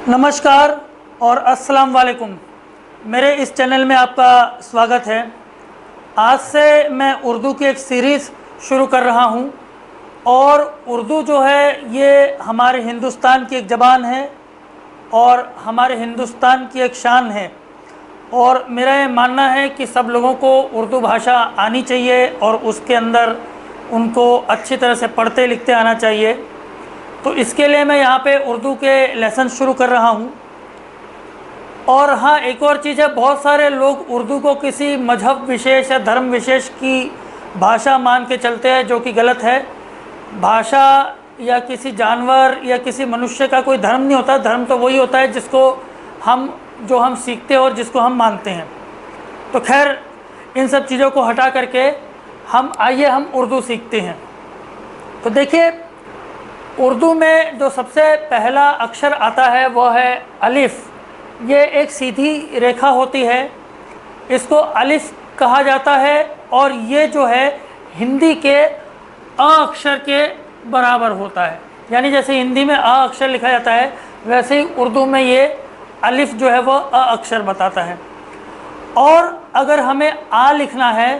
नमस्कार और अस्सलाम वालेकुम। मेरे इस चैनल में आपका स्वागत है। आज से मैं उर्दू की एक सीरीज़ शुरू कर रहा हूं और उर्दू जो है ये हमारे हिंदुस्तान की एक ज़बान है और हमारे हिंदुस्तान की एक शान है और मेरा ये मानना है कि सब लोगों को उर्दू भाषा आनी चाहिए और उसके अंदर उनको अच्छी तरह से पढ़ते लिखते आना चाहिए। तो इसके लिए मैं यहाँ पे उर्दू के लेसन शुरू कर रहा हूँ। और हाँ, एक और चीज़ है, बहुत सारे लोग उर्दू को किसी मजहब विशेष या धर्म विशेष की भाषा मान के चलते हैं, जो कि गलत है। भाषा या किसी जानवर या किसी मनुष्य का कोई धर्म नहीं होता। धर्म तो वही होता है जिसको हम सीखते हैं और जिसको हम मानते हैं। तो खैर, इन सब चीज़ों को हटा करके हम उर्दू सीखते हैं। तो देखिए, उर्दू में जो सबसे पहला अक्षर आता है वो है अलिफ़। ये एक सीधी रेखा होती है, इसको अलिफ़ कहा जाता है और ये जो है हिंदी के अ अक्षर के बराबर होता है। यानी जैसे हिंदी में अ अक्षर लिखा जाता है, वैसे ही उर्दू में ये अलिफ़ जो है वो अ अक्षर बताता है। और अगर हमें आ लिखना है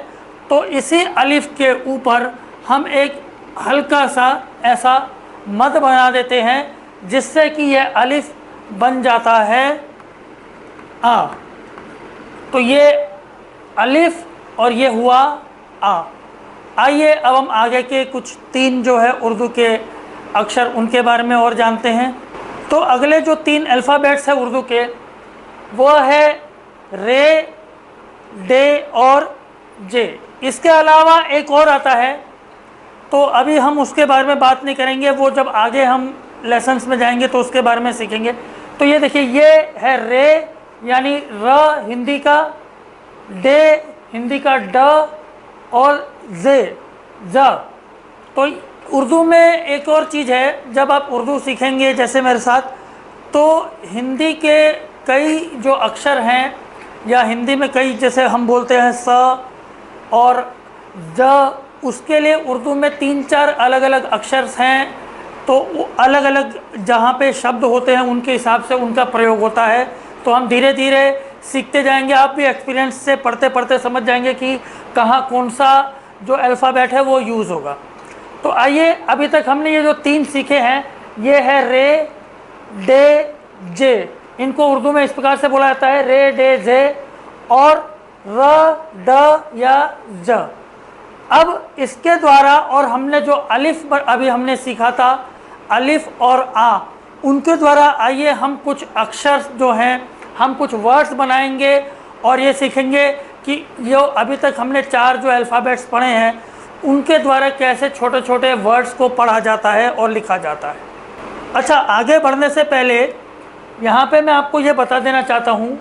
तो इसी अलिफ़ के ऊपर हम एक हल्का सा ऐसा मद बना देते हैं, जिससे कि यह अलिफ बन जाता है आ। तो ये अलिफ और ये हुआ आ। आइए अब हम आगे के कुछ तीन जो है उर्दू के अक्षर उनके बारे में और जानते हैं। तो अगले जो तीन अल्फ़ाबेट्स हैं उर्दू के, वो है रे, डे और जे। इसके अलावा एक और आता है, तो अभी हम उसके बारे में बात नहीं करेंगे, वो जब आगे हम लेसन्स में जाएंगे तो उसके बारे में सीखेंगे। तो ये देखिए, ये है रे यानी र हिंदी का, डे हिंदी का ड और जे ज। तो उर्दू में एक और चीज़ है, जब आप उर्दू सीखेंगे जैसे मेरे साथ, तो हिंदी के कई जो अक्षर हैं या हिंदी में कई, जैसे हम बोलते हैं स और ज, उसके लिए उर्दू में 3-4 अलग अलग अक्षर हैं। तो वो अलग अलग जहाँ पे शब्द होते हैं उनके हिसाब से उनका प्रयोग होता है। तो हम धीरे धीरे सीखते जाएंगे। आप भी एक्सपीरियंस से पढ़ते पढ़ते समझ जाएंगे कि कहाँ कौन सा जो अल्फ़ाबेट है वो यूज़ होगा। तो आइए, अभी तक हमने ये जो 3 सीखे हैं, ये है रे, डे, जे। इनको उर्दू में इस प्रकार से बोला जाता है, रे, डे, जे और र, ड या ज। अब इसके द्वारा, और हमने जो अलिफ अभी हमने सीखा था, अलिफ और आ, उनके द्वारा आइए हम कुछ अक्षर जो हैं, हम कुछ वर्ड्स बनाएंगे और ये सीखेंगे कि जो अभी तक हमने 4 जो अल्फ़ाबेट्स पढ़े हैं उनके द्वारा कैसे छोटे छोटे वर्ड्स को पढ़ा जाता है और लिखा जाता है। अच्छा, आगे बढ़ने से पहले यहाँ पे मैं आपको ये बता देना चाहता हूँ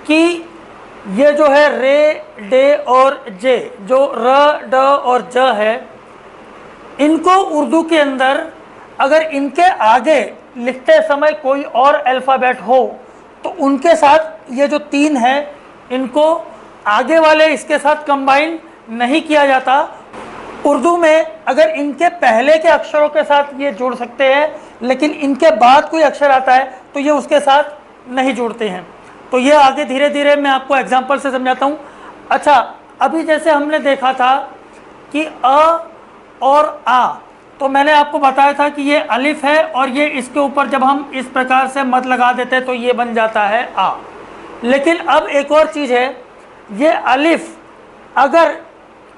कि ये जो है रे, डे और जे, जो र, ड और ज है, इनको उर्दू के अंदर अगर इनके आगे लिखते समय कोई और अल्फ़ाबेट हो तो उनके साथ ये जो 3 है, इनको आगे वाले इसके साथ कंबाइन नहीं किया जाता। उर्दू में अगर इनके पहले के अक्षरों के साथ ये जुड़ सकते हैं, लेकिन इनके बाद कोई अक्षर आता है तो ये उसके साथ नहीं जुड़ते हैं। तो ये आगे धीरे धीरे मैं आपको एग्जांपल से समझाता हूँ। अच्छा, अभी जैसे हमने देखा था कि अ और आ, तो मैंने आपको बताया था कि ये अलिफ है और ये इसके ऊपर जब हम इस प्रकार से मद लगा देते हैं तो ये बन जाता है आ। लेकिन अब एक और चीज़ है, ये अलिफ अगर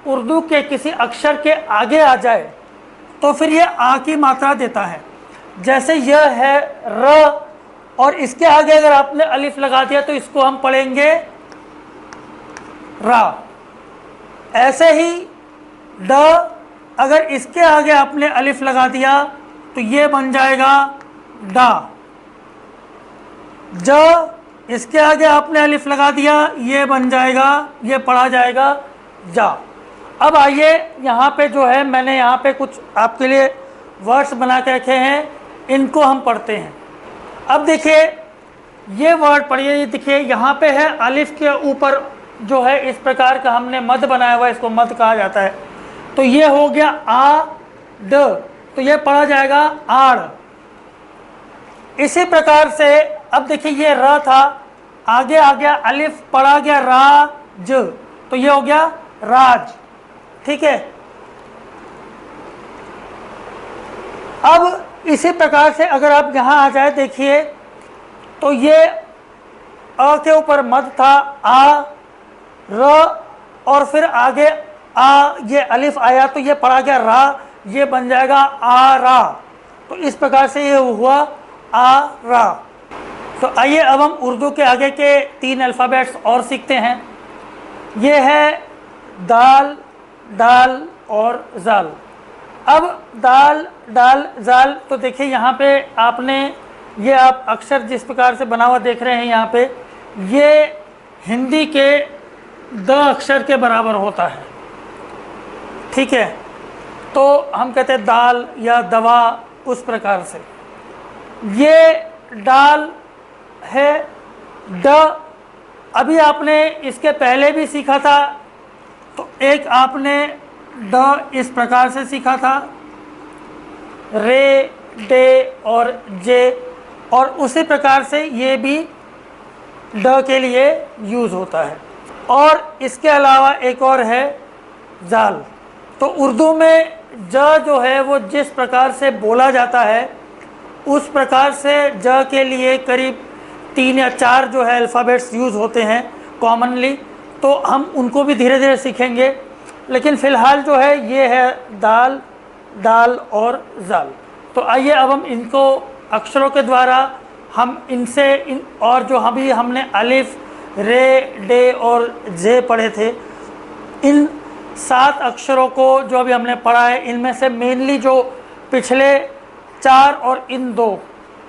उर्दू के किसी अक्षर के आगे आ जाए तो फिर ये आ की मात्रा देता है। जैसे यह है र और इसके आगे अगर आपने अलिफ लगा दिया तो इसको हम पढ़ेंगे रा। ऐसे ही ड, अगर इसके आगे आपने अलिफ लगा दिया तो ये बन जाएगा डा। ज, इसके आगे आपने अलिफ लगा दिया, ये बन जाएगा, ये पढ़ा जाएगा जा। अब आइए, यहाँ पे जो है मैंने यहाँ पे कुछ आपके लिए वर्ड्स बना के रखे हैं, इनको हम पढ़ते हैं। अब देखिए, ये वर्ड पढ़िए। ये देखिए, यहाँ पे है अलिफ के ऊपर जो है इस प्रकार का हमने मद बनाया हुआ है, इसको मद कहा जाता है। तो ये हो गया आ ड, तो ये पढ़ा जाएगा आड़। इसी प्रकार से अब देखिए ये र था, आगे आ गया अलिफ, पढ़ा गया राज, तो ये हो गया राज। ठीक है। अब इसी प्रकार से अगर आप यहाँ आ जाए देखिए, तो ये अ के ऊपर मद था, आ, र, और फिर आगे आ, ये अलिफ आया तो ये पढ़ा गया रा, ये बन जाएगा आ रा। तो इस प्रकार से ये हुआ आ रा। तो आइए अब हम उर्दू के आगे के 3 अल्फ़ाबेट्स और सीखते हैं। ये है दाल, डाल और जाल। अब दाल, डाल, जाल, तो देखिए यहाँ पे आपने ये आप अक्षर जिस प्रकार से बना हुआ देख रहे हैं यहाँ पे, ये हिंदी के द अक्षर के बराबर होता है। ठीक है। तो हम कहते हैं दाल या दवा, उस प्रकार से। ये डाल है, ड, अभी आपने इसके पहले भी सीखा था, तो एक आपने ड इस प्रकार से सीखा था, रे, डे और जे, और उसी प्रकार से ये भी ड के लिए यूज़ होता है। और इसके अलावा एक और है जाल। तो उर्दू में ज जो है वो जिस प्रकार से बोला जाता है, उस प्रकार से ज के लिए करीब 3 या 4 जो है अल्फ़ाबेट्स यूज़ होते हैं कॉमनली। तो हम उनको भी धीरे धीरे सीखेंगे, लेकिन फ़िलहाल जो है ये है दाल, डाल और जाल। तो आइए अब हम इनको अक्षरों के द्वारा हम इनसे और जो अभी हमने अलिफ, रे, डे और जे पढ़े थे, इन 7 अक्षरों को जो अभी हमने पढ़ा है, इनमें से मेनली जो पिछले 4 और इन 2,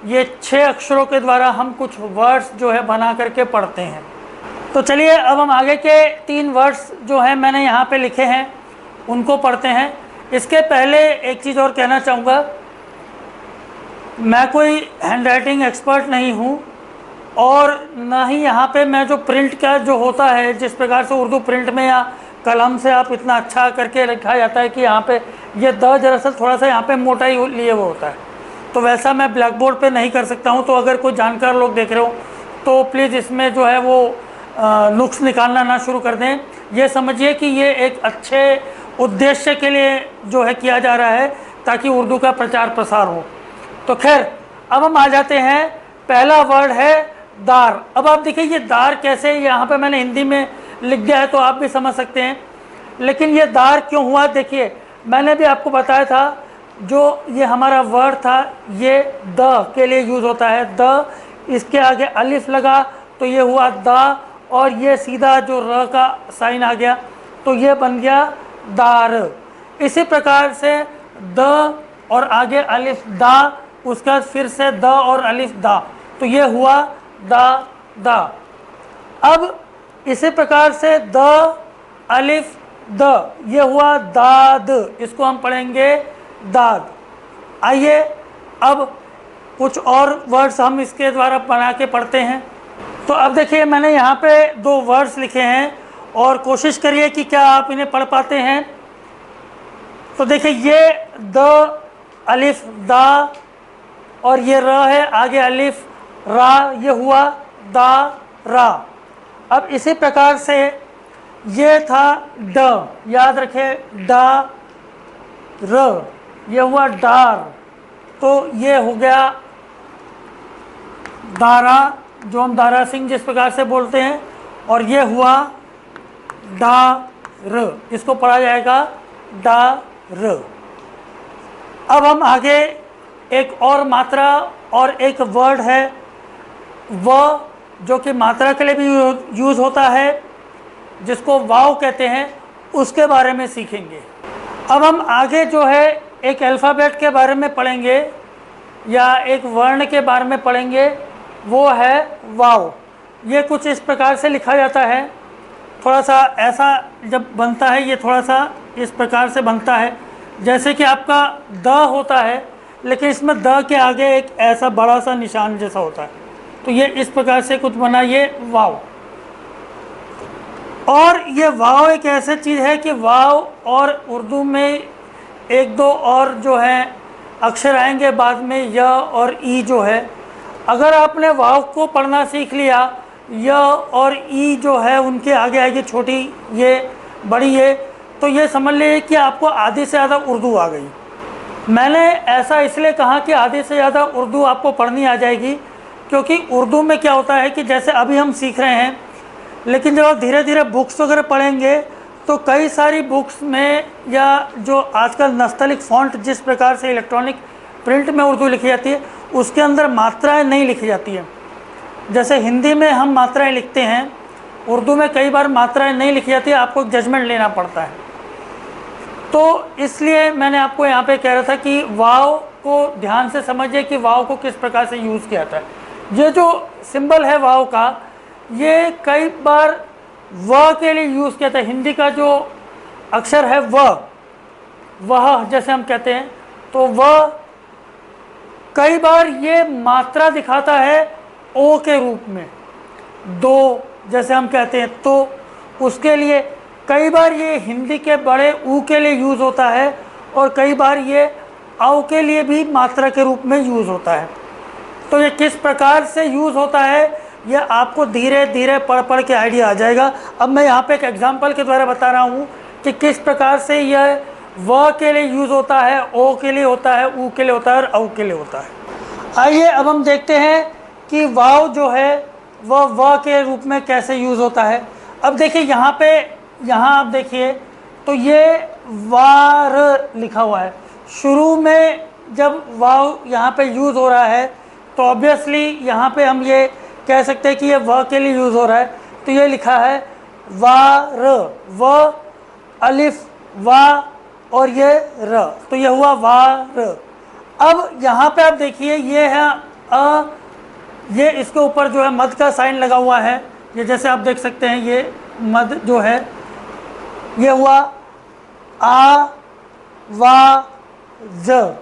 ये 6 अक्षरों के द्वारा हम कुछ वर्ड्स जो है बना करके पढ़ते हैं। तो चलिए अब हम आगे के 3 वर्ड्स जो हैं मैंने यहाँ पे लिखे हैं उनको पढ़ते हैं। इसके पहले एक चीज़ और कहना चाहूँगा, मैं कोई हैंड राइटिंग एक्सपर्ट नहीं हूँ, और ना ही यहाँ पे मैं जो प्रिंट का जो होता है, जिस प्रकार से उर्दू प्रिंट में या कलम से आप इतना अच्छा करके लिखा जाता है कि यहाँ पे ये द दरअसल थोड़ा सा यहाँ पे मोटा ही लिए वो होता है, तो वैसा मैं ब्लैक बोर्ड पर नहीं कर सकता हूँ। तो अगर कोई जानकार लोग देख रहे हो तो प्लीज़ इसमें जो है वो नुक्स निकालना ना शुरू कर दें। ये समझिए कि ये एक अच्छे उद्देश्य के लिए जो है किया जा रहा है, ताकि उर्दू का प्रचार प्रसार हो। तो खैर अब हम आ जाते हैं, पहला वर्ड है दार। अब आप देखिए ये दार कैसे, यहाँ पे मैंने हिंदी में लिख दिया है तो आप भी समझ सकते हैं, लेकिन ये दार क्यों हुआ, देखिए मैंने भी आपको बताया था, जो ये हमारा वर्ड था ये द के लिए यूज़ होता है। द, इसके आगे अलिफ लगा तो ये हुआ दा, और ये सीधा जो र का साइन आ गया तो ये बन गया दार। इसी प्रकार से द और आगे अलिफ दा, उसका फिर से द और अलिफ दा, तो ये हुआ दा, दा। अब इसी प्रकार से द, अलिफ द, ये हुआ दाद, इसको हम पढ़ेंगे दाद। आइए अब कुछ और वर्ड्स हम इसके द्वारा बना के पढ़ते हैं। तो अब देखिए मैंने यहाँ पे 2 वर्ड्स लिखे हैं, और कोशिश करिए कि क्या आप इन्हें पढ़ पाते हैं। तो देखिए ये द, अलिफ दा, और ये र है, आगे अलिफ रा, ये हुआ दा रा। अब इसी प्रकार से ये था ड, याद रखें डा र, ये हुआ डार, तो ये हो गया दारा, जो हम दारा सिंह जिस प्रकार से बोलते हैं, और ये हुआ डा र, इसको पढ़ा जाएगा डा र। अब हम आगे एक और मात्रा और एक वर्ड है व, जो कि मात्रा के लिए भी यूज़ होता है, जिसको वाव कहते हैं, उसके बारे में सीखेंगे। अब हम आगे जो है एक अल्फ़ाबेट के बारे में पढ़ेंगे या एक वर्ण के बारे में पढ़ेंगे, वो है वाव। ये कुछ इस प्रकार से लिखा जाता है, थोड़ा सा ऐसा जब बनता है, ये थोड़ा सा इस प्रकार से बनता है, जैसे कि आपका द होता है, लेकिन इसमें द के आगे एक ऐसा बड़ा सा निशान जैसा होता है, तो ये इस प्रकार से कुछ बना, ये वाव। और ये वाव एक ऐसी चीज़ है कि वाव और उर्दू में 1-2 और जो है अक्षर आएंगे बाद में, य और ई जो है, अगर आपने वाव को पढ़ना सीख लिया, य और ई जो है उनके आगे आएगी छोटी ये बड़ी ये, तो ये समझ लीजिए कि आपको आधी से ज़्यादा उर्दू आ गई। मैंने ऐसा इसलिए कहा कि आधी से ज़्यादा उर्दू आपको पढ़नी आ जाएगी, क्योंकि उर्दू में क्या होता है कि जैसे अभी हम सीख रहे हैं, लेकिन जब आप धीरे धीरे बुक्स वगैरह पढ़ेंगे तो कई सारी बुक्स में, या जो आजकल नस्तलिक फ़ॉन्ट जिस प्रकार से इलेक्ट्रॉनिक प्रिंट में उर्दू लिखी जाती है, उसके अंदर मात्राएं नहीं लिखी जाती हैं। जैसे हिंदी में हम मात्राएं लिखते हैं, उर्दू में कई बार मात्राएं नहीं लिखी जाती, आपको जजमेंट लेना पड़ता है। तो इसलिए मैंने आपको यहाँ पे कह रहा था कि वाव को ध्यान से समझिए कि वाव को किस प्रकार से यूज़ किया जाता है। ये जो सिंबल है वाव का, ये कई बार व के लिए यूज़ किया जाता है। हिंदी का जो अक्षर है वह जैसे हम कहते हैं, तो वह कई बार ये मात्रा दिखाता है ओ के रूप में, दो जैसे हम कहते हैं, तो उसके लिए कई बार ये हिंदी के बड़े ऊ के लिए यूज़ होता है, और कई बार ये औ के लिए भी मात्रा के रूप में यूज़ होता है। तो ये किस प्रकार से यूज़ होता है, ये आपको धीरे धीरे पढ़ पढ़ के आइडिया आ जाएगा। अब मैं यहाँ पे एक एग्जांपल के द्वारा बता रहा हूँ कि किस प्रकार से यह व के लिए यूज़ होता है, ओ के लिए होता है, ऊ के लिए होता है और औ के लिए होता है। आइए अब हम देखते हैं कि वाव जो है वह व के रूप में कैसे यूज़ होता है। अब देखिए यहाँ आप देखिए तो ये वार लिखा हुआ है। शुरू में जब वाव यहाँ पे यूज़ हो रहा है तो ऑब्वियसली यहाँ पे हम ये कह सकते हैं कि ये व के लिए यूज़ हो रहा है, तो ये लिखा है वार, व अलिफ वा और ये र, तो ये हुआ वार। अब यहाँ पे आप देखिए ये है अ, ये इसके ऊपर जो है मद का साइन लगा हुआ है, ये जैसे आप देख सकते हैं ये मद जो है ये हुआ आ वा ज,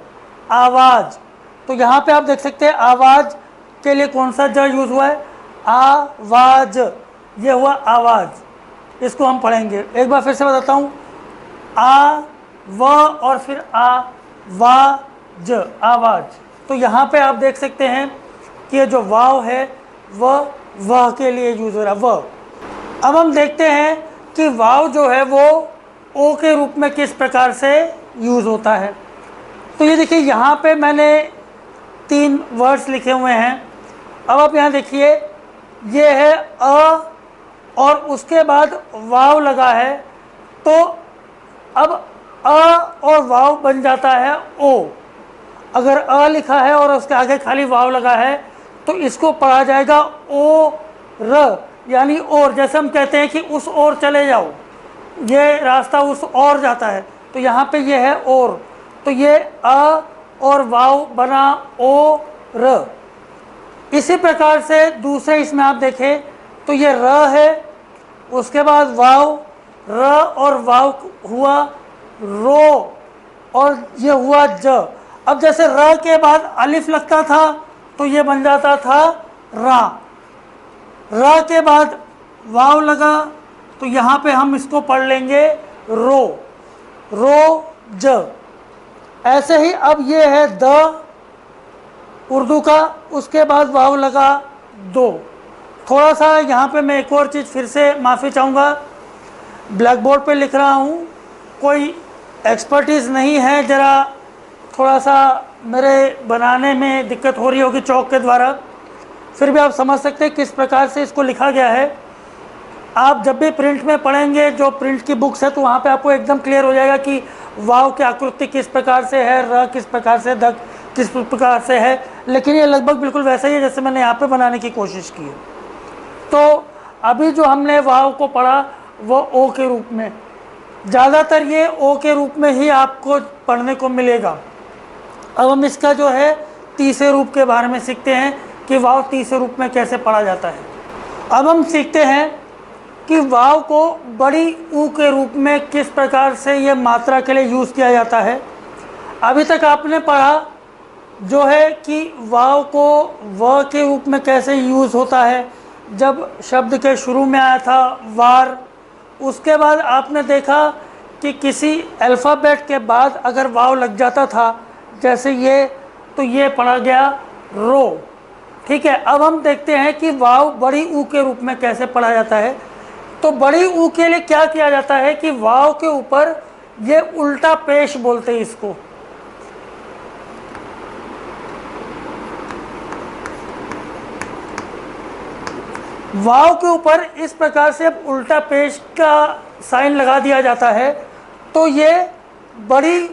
आवाज़। तो यहाँ पे आप देख सकते हैं आवाज़ के लिए कौन सा ज यूज़ हुआ है, आवाज, ये हुआ आवाज़। इसको हम पढ़ेंगे, एक बार फिर से बताता हूँ, आ व और फिर आ वा ज, आवाज़। तो यहाँ पे आप देख सकते हैं कि ये जो वाव है वह के लिए यूज़ हो रहा है, वह। अब हम देखते हैं कि वाव जो है वो ओ के रूप में किस प्रकार से यूज़ होता है। तो ये देखिए यहाँ पे मैंने 3 वर्ड्स लिखे हुए हैं। अब आप यहाँ देखिए ये है अ और उसके बाद वाव लगा है, तो अब अ और वाव बन जाता है ओ। अगर अ लिखा है और उसके आगे खाली वाव लगा है तो इसको पढ़ा जाएगा ओ र, यानी और। जैसे हम कहते हैं कि उस ओर चले जाओ, ये रास्ता उस ओर जाता है, तो यहाँ पे ये है और, तो ये अ और वाव बना ओ र। इसी प्रकार से दूसरे इसमें आप देखें तो ये र है, उसके बाद वाव, र और वाव हुआ रो और ये हुआ ज। अब जैसे र के बाद अलिफ लगता था तो ये बन जाता था रा, र के बाद वाव लगा तो यहाँ पे हम इसको पढ़ लेंगे रो, रो ज। ऐसे ही अब ये है द उर्दू का, उसके बाद वाव लगा दो। थोड़ा सा यहाँ पे मैं एक और चीज़ फिर से माफ़ी चाहूँगा, ब्लैक बोर्ड पे लिख रहा हूँ, कोई एक्सपर्टीज़ नहीं है, ज़रा थोड़ा सा मेरे बनाने में दिक्कत हो रही होगी चौक के द्वारा, फिर भी आप समझ सकते हैं किस प्रकार से इसको लिखा गया है। आप जब भी प्रिंट में पढ़ेंगे, जो प्रिंट की बुक्स है, तो वहाँ पे आपको एकदम क्लियर हो जाएगा कि वाव की आकृति किस प्रकार से है, र किस प्रकार से, द किस प्रकार से है। लेकिन ये लगभग बिल्कुल वैसा ही है जैसे मैंने यहाँ पे बनाने की कोशिश की है। तो अभी जो हमने वाव को पढ़ा वो ओ के रूप में, ज़्यादातर ये ओ के रूप में ही आपको पढ़ने को मिलेगा। अब हम इसका जो है तीसरे रूप के बारे में सीखते हैं कि वाव तीसरे रूप में कैसे पढ़ा जाता है। अब हम सीखते हैं कि वाव को बड़ी ऊ के रूप में किस प्रकार से ये मात्रा के लिए यूज़ किया जाता है। अभी तक आपने पढ़ा जो है कि वाव को व के रूप में कैसे यूज़ होता है, जब शब्द के शुरू में आया था वार। उसके बाद आपने देखा कि किसी अल्फ़ाबेट के बाद अगर वाव लग जाता था, जैसे ये, तो ये पढ़ा गया रो, ठीक है, अब हम देखते हैं कि वाव बड़ी ऊ के रूप में कैसे पढ़ा जाता है। तो बड़ी ऊ के लिए क्या किया जाता है कि वाव के ऊपर ये उल्टा पेश बोलते हैं इसको। वाव के ऊपर इस प्रकार से अब उल्टा पेश का साइन लगा दिया जाता है तो ये बड़ी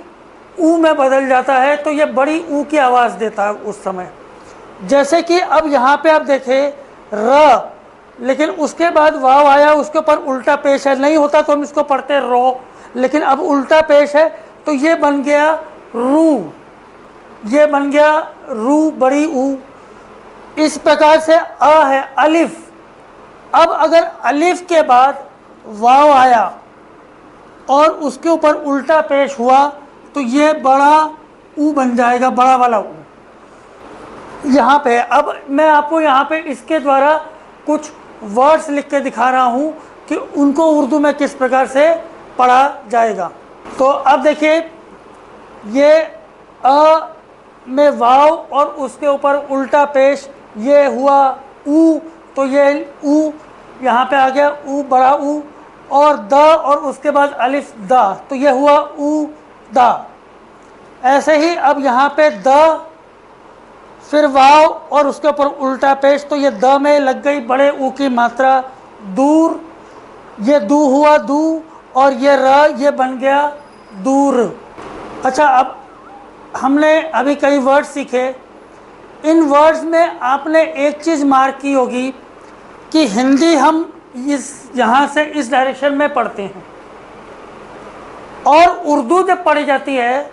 ऊ में बदल जाता है, तो ये बड़ी ऊ की आवाज़ देता है उस समय। जैसे कि अब यहाँ पे आप देखें र, लेकिन उसके बाद वाव आया, उसके ऊपर उल्टा पेश है, नहीं होता तो हम इसको पढ़ते रो, लेकिन अब उल्टा पेश है तो ये बन गया रू, ये बन गया रू बड़ी ऊ। इस प्रकार से अ है अलिफ। अब अगर अलिफ के बाद वाव आया और उसके ऊपर उल्टा पेश हुआ तो ये बड़ा ऊ बन जाएगा, बड़ा वाला ऊ। यहाँ पे अब मैं आपको यहाँ पे इसके द्वारा कुछ वर्ड्स लिख के दिखा रहा हूँ कि उनको उर्दू में किस प्रकार से पढ़ा जाएगा। तो अब देखिए, ये अ में वाव और उसके ऊपर उल्टा पेश, ये हुआ ऊ, तो ये ऊ यहाँ पे आ गया ऊ बड़ा ऊ, और द और उसके बाद अलिफ दा, तो ये हुआ ऊ दा। ऐसे ही अब यहाँ पे द, फिर वाव और उसके ऊपर उल्टा पेश, तो ये द में लग गई बड़े ऊ की मात्रा दूर, ये दू हुआ दू, और ये र ये बन गया दूर। अच्छा, अब हमने अभी कई वर्ड सीखे। इन वर्ड्स में आपने एक चीज़ मार्क की होगी कि हिंदी हम इस यहाँ से इस डायरेक्शन में पढ़ते हैं और उर्दू जब पढ़ी जाती है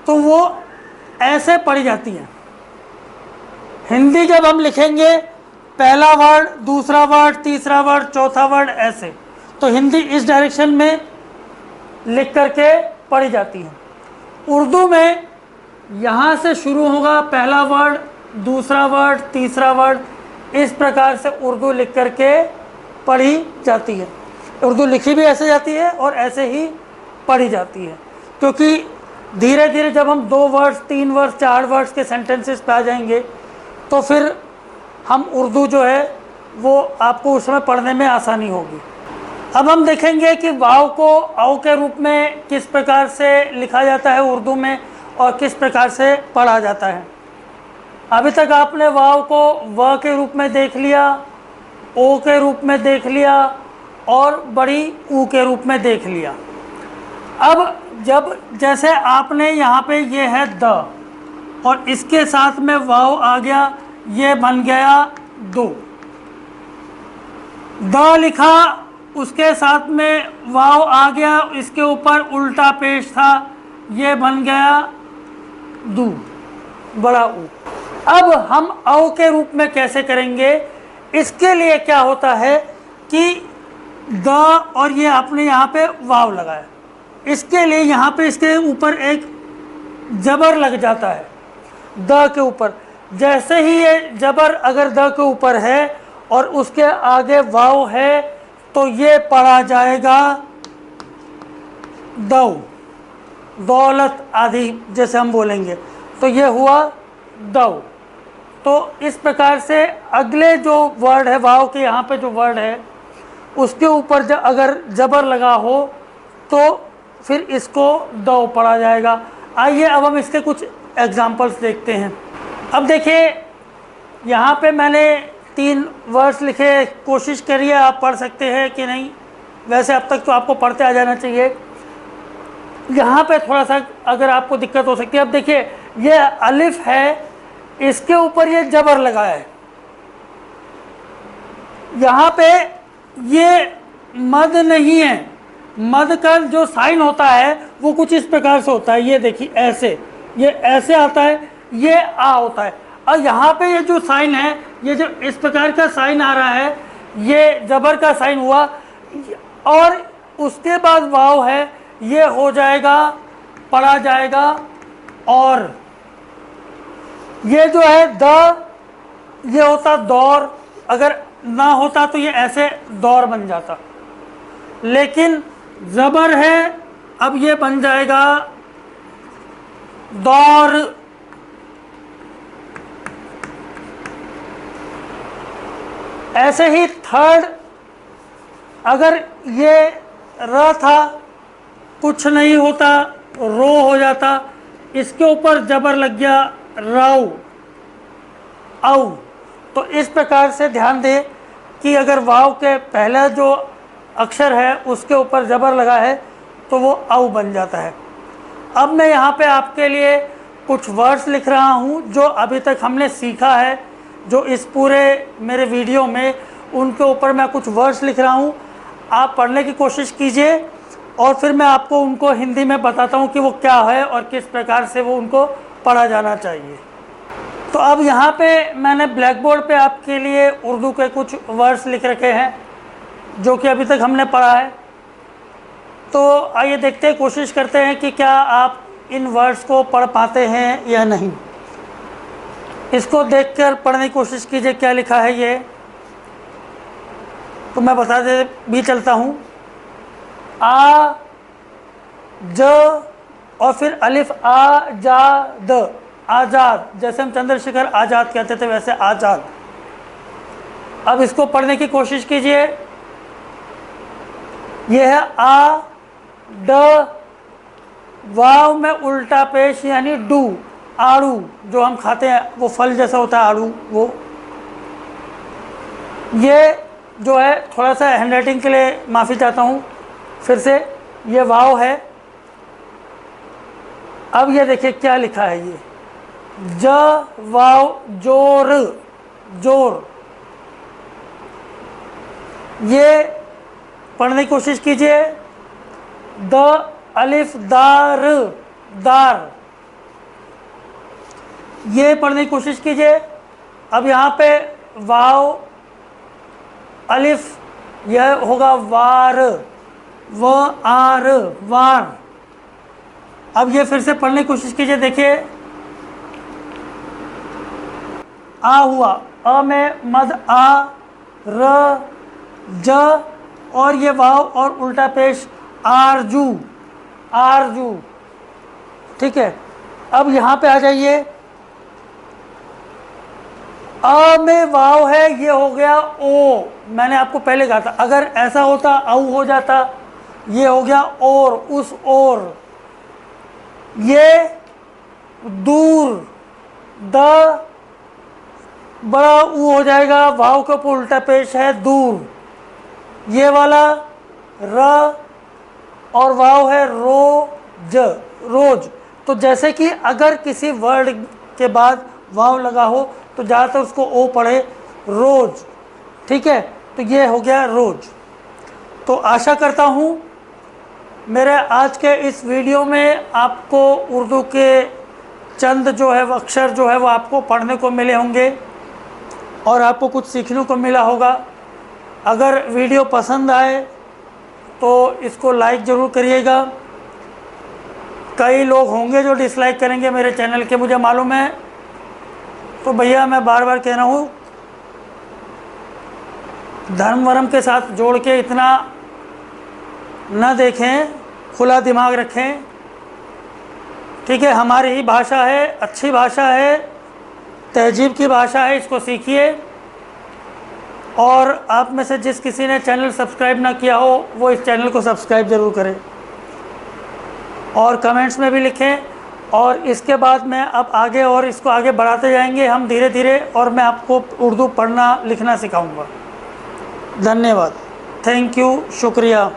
तो वो ऐसे पढ़ी जाती है। हिंदी जब हम लिखेंगे पहला वर्ड, दूसरा वर्ड, तीसरा वर्ड, चौथा वर्ड, ऐसे, तो हिंदी इस डायरेक्शन में लिख करके पढ़ी जाती है। उर्दू में यहाँ से शुरू होगा पहला वर्ड, दूसरा वर्ड, तीसरा वर्ड, इस प्रकार से उर्दू लिख करके पढ़ी जाती है। उर्दू लिखी भी ऐसे जाती है और ऐसे ही पढ़ी जाती है, क्योंकि धीरे धीरे जब हम 2 वर्ड्स, 3 वर्ड्स, 4 वर्ड्स के सेंटेंसेस पे आ जाएंगे तो फिर हम उर्दू जो है वो आपको उस समय पढ़ने में आसानी होगी। अब हम देखेंगे कि वाव को औ के रूप में किस प्रकार से लिखा जाता है उर्दू में और किस प्रकार से पढ़ा जाता है। अभी तक आपने वाव को व के रूप में देख लिया, ओ के रूप में देख लिया और बड़ी ऊ के रूप में देख लिया। अब जब जैसे आपने यहाँ पे ये है द और इसके साथ में वाव आ गया, ये बन गया दो। द लिखा, उसके साथ में वाव आ गया, इसके ऊपर उल्टा पेश था, ये बन गया दू, बड़ा ऊ। अब हम औ के रूप में कैसे करेंगे? इसके लिए क्या होता है कि द और ये आपने यहाँ पे वाव लगाया, इसके लिए यहाँ पे इसके ऊपर एक जबर लग जाता है द के ऊपर। जैसे ही ये जबर अगर द के ऊपर है और उसके आगे वाव है तो ये पढ़ा जाएगा दौ, दौलत आदि जैसे हम बोलेंगे, तो ये हुआ दौ। तो इस प्रकार से अगले जो वर्ड है, वाव के यहाँ पे जो वर्ड है उसके ऊपर अगर जबर लगा हो तो फिर इसको दौ पढ़ा जाएगा। आइए अब हम इसके कुछ एग्जाम्पल्स देखते हैं। अब देखिए, यहाँ पे मैंने 3 वर्ड्स लिखे, कोशिश करिए आप पढ़ सकते हैं कि नहीं। वैसे अब तक तो आपको पढ़ते आ जाना चाहिए। यहाँ पे थोड़ा सा अगर आपको दिक्कत हो सकती है। अब देखिए, ये अलिफ है, इसके ऊपर ये जबर लगा है, यहाँ पे ये मद नहीं है। मद का जो साइन होता है वो कुछ इस प्रकार से होता है, ये देखिए ऐसे, ये ऐसे आता है, ये आ होता है। और यहाँ पे ये जो साइन है, ये जो इस प्रकार का साइन आ रहा है, ये जबर का साइन हुआ, और उसके बाद वाव है, ये हो जाएगा, पढ़ा जाएगा। और ये जो है द, ये होता दौर, अगर ना होता तो ये ऐसे दौर बन जाता, लेकिन जबर है, अब ये बन जाएगा दौर। ऐसे ही थर्ड, अगर ये र था, कुछ नहीं होता, रो हो जाता, इसके ऊपर जबर लग गया, राउ, औ। तो इस प्रकार से ध्यान दें कि अगर वाव के पहला जो अक्षर है उसके ऊपर जबर लगा है तो वो औ बन जाता है। अब मैं यहाँ पे आपके लिए कुछ वर्ड्स लिख रहा हूँ जो अभी तक हमने सीखा है, जो इस पूरे मेरे वीडियो में, उनके ऊपर मैं कुछ वर्ड्स लिख रहा हूँ। आप पढ़ने की कोशिश कीजिए और फिर मैं आपको उनको हिंदी में बताता हूँ कि वो क्या है और किस प्रकार से वो उनको पढ़ा जाना चाहिए। तो अब यहाँ पे मैंने ब्लैक बोर्ड पर आपके लिए उर्दू के कुछ वर्ड्स लिख रखे हैं जो कि अभी तक हमने पढ़ा है। तो आइए देखते हैं, कोशिश करते हैं कि क्या आप इन वर्ड्स को पढ़ पाते हैं या नहीं। इसको देखकर पढ़ने की कोशिश कीजिए क्या लिखा है ये, तो मैं बता दे भी चलता हूँ। आ, ज और फिर अलिफ, आ जा द, आज़ाद। जैसे हम चंद्रशेखर आज़ाद कहते थे वैसे आज़ाद। अब इसको पढ़ने की कोशिश कीजिए। यह है आ, ड, वाव में उल्टा पेश यानी डू, आड़ू, जो हम खाते हैं वो फल जैसा होता है आड़ू, वो। ये जो है, थोड़ा सा हैंडराइटिंग के लिए माफ़ी चाहता हूँ फिर से, ये वाव है। अब ये देखिए क्या लिखा है, ये ज वाव जोर, जोर। ये पढ़ने की कोशिश कीजिए। द अलिफ दार, दार। ये पढ़ने की कोशिश कीजिए। अब यहाँ पे वाव अलिफ, यह होगा वार, व आर, वार। अब ये फिर से पढ़ने की कोशिश कीजिए। देखिए आ हुआ, अ में मद आ, र, ज और ये वाव और उल्टा पेश आरजू, आरजू। ठीक है। अब यहाँ पे आ जाइए। अ में वाव है, ये हो गया ओ। मैंने आपको पहले कहा था अगर ऐसा होता औ हो जाता, ये हो गया और, उस और। ये दूर, द बड़ा ऊ हो जाएगा, वाव का उल्टा पेश है दूर। ये वाला र और वाव है रोज, रोज। तो जैसे कि अगर किसी वर्ड के बाद वाव लगा हो तो ज़्यादातर उसको ओ पढ़े, रोज। ठीक है, तो ये हो गया रोज। तो आशा करता हूँ मेरे आज के इस वीडियो में आपको उर्दू के चंद जो है वो अक्षर जो है वो आपको पढ़ने को मिले होंगे और आपको कुछ सीखने को मिला होगा। अगर वीडियो पसंद आए तो इसको लाइक ज़रूर करिएगा। कई लोग होंगे जो डिसलाइक करेंगे मेरे चैनल के, मुझे मालूम है। तो भैया मैं बार बार कह रहा हूँ, धर्म वर्म के साथ जोड़ के इतना न देखें, खुला दिमाग रखें। ठीक है, हमारी ही भाषा है, अच्छी भाषा है, तहजीब की भाषा है, इसको सीखिए। और आप में से जिस किसी ने चैनल सब्सक्राइब ना किया हो वो इस चैनल को सब्सक्राइब ज़रूर करें और कमेंट्स में भी लिखें। और इसके बाद में अब आगे और इसको आगे बढ़ाते जाएंगे हम धीरे धीरे, और मैं आपको उर्दू पढ़ना लिखना सिखाऊंगा। धन्यवाद, थैंक यू, शुक्रिया।